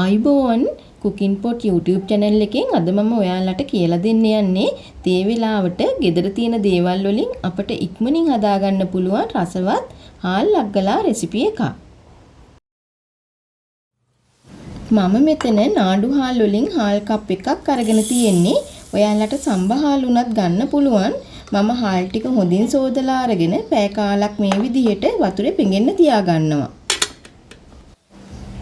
ආයුබෝවන් cooking pot YouTube channel එකෙන් අද මම ඔයාලට කියලා දෙන්න යන්නේ තේ වෙලාවට ගෙදර තියෙන දේවල් වලින් අපට ඉක්මනින් හදාගන්න පුළුවන් රසවත් හාල් ලග්ගලා රෙසිපි එකක්. මම මෙතන නාඩු හාල් වලින් හාල් කප් එකක් අරගෙන තියෙන්නේ. ඔයාලට සම්බ හාල් උනත් ගන්න පුළුවන්. මම හාල් ටික හොඳින් සෝදලා අරගෙන පැය කාලක් මේ විදිහට වතුරේ පෙඟෙන්න තියාගන්නවා.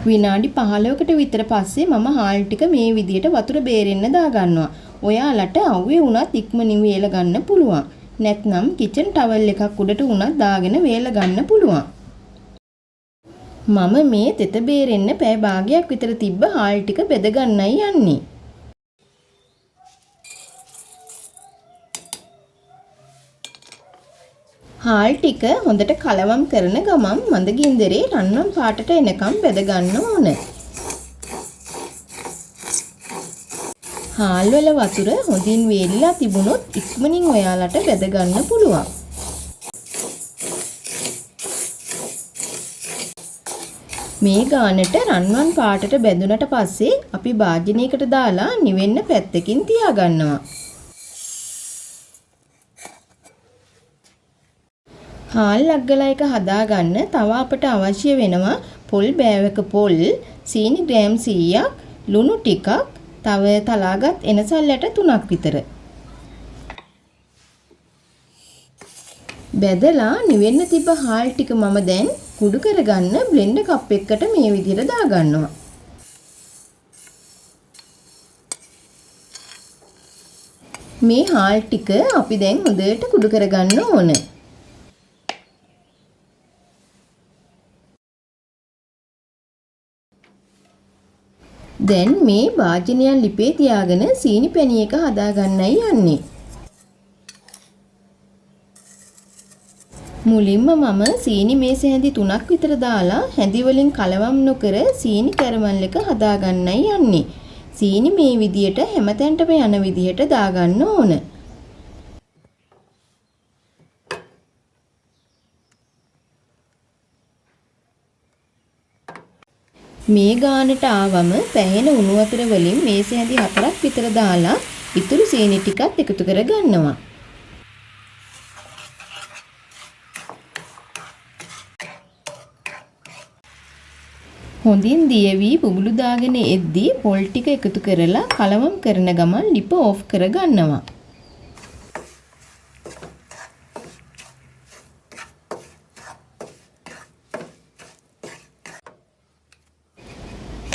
විනාඩි 15කට විතර පස්සේ මම හාල් ටික මේ විදියට වතුර බේරෙන්න දාගන්නවා. ඔයාලට අවුවේ උනත් ඉක්මනින් වේල ගන්න පුළුවන්. නැත්නම් කිචන් ටවල් එකක් උඩට උනත් දාගෙන වේල ගන්න පුළුවන්. මම මේ තෙත බේරෙන්න පැය භාගයක් විතර තිබ්බ හාල් ටික බෙද ගන්නයි යන්නේ. හාල් ටික හොඳට කලවම් කරන ගමන් මඳ ගින්දරේ රන්වන් පාටට එනකම් බෙද ගන්න ඕන. හාල් වල වතුර හොඳින් වේලිලා තිබුණොත් ඉක්මනින් ඔයාලට බෙද ගන්න පුළුවන්. මේ ගානට රන්වන් පාටට බැඳුනට පස්සේ අපි භාජනයකට දාලා නිවෙන්න පැත්තකින් තියාගන්නවා. හාල් ලග්ගලා එක හදාගන්න තව අපට අවශ්‍ය වෙනවා පොල් බෑවක පොල්, සීනි ග්‍රෑම් 100ක්, ලුණු ටිකක්, තව තලාගත් එනසල් ඇට 3ක් විතර. බෙදලා නිවෙන්න තිබ්බ හාල් ටික මම දැන් කුඩු කරගන්න බ්ලෙන්ඩර් කප් එකකට මේ විදිහට දාගන්නවා. මේ හාල් ටික අපි දැන් හොඳට කුඩු කරගන්න ඕන. දැන් මේ භාජනයන් ලිපේ තියාගෙන සීනි පැණි එක හදාගන්නයි යන්නේ. මුලින්ම මම සීනි මේස හැඳි 3ක් විතර දාලා හැඳි වලින් කලවම් නොකර සීනි කැරමල් එක හදාගන්නයි යන්නේ. සීනි මේ විදියට හැමතැනටම යන විදියට දාගන්න ඕන. මේ ගානට ආවම පැහෙන උණු වතුර වලින් මේස හැඳි 4ක් විතර දාලා ඉතුරු සීනි ටිකත් එකතු කර ගන්නවා. හොඳින් දියවි බුබුලු දාගෙන එද්දී පොල් ටික එකතු කරලා කලවම් කරන ගමන් ලිප ඕෆ් කර ගන්නවා.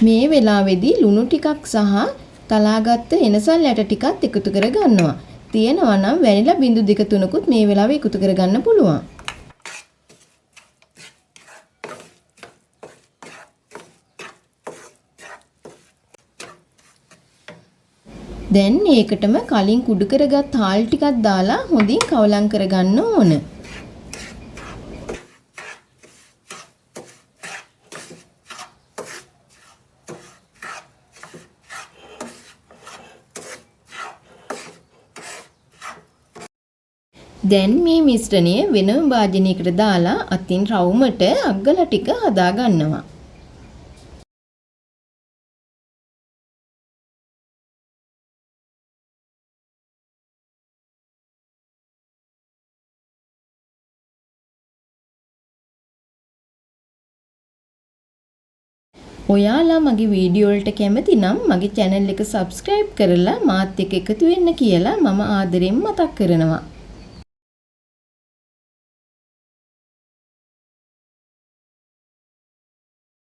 මේ වෙලාවේදී ලුණු ටිකක් සහ තලාගත්ත එනසල් ඇට ටිකත් එකතු කර ගන්නවා. තියෙනවා නම් වැනිලා බිඳු 2-3කුත් මේ වෙලාවේ එකතු කර ගන්න පුළුවන්. දැන් ඒකටම කලින් කුඩු කරගත් හාල් ටිකක් දාලා හොඳින් කවලම් කරගන්න ඕන. දැන් මේ මිශ්‍රණය වෙනම භාජනයකට දාලා අතින් රවුමට අග්ගල ටික හදා ගන්නවා. ඔයාලා මගේ වීඩියෝ වලට කැමති නම් මගේ channel එක subscribe කරලා මාත් එක්ක එකතු වෙන්න කියලා මම ආදරෙන් මතක් කරනවා.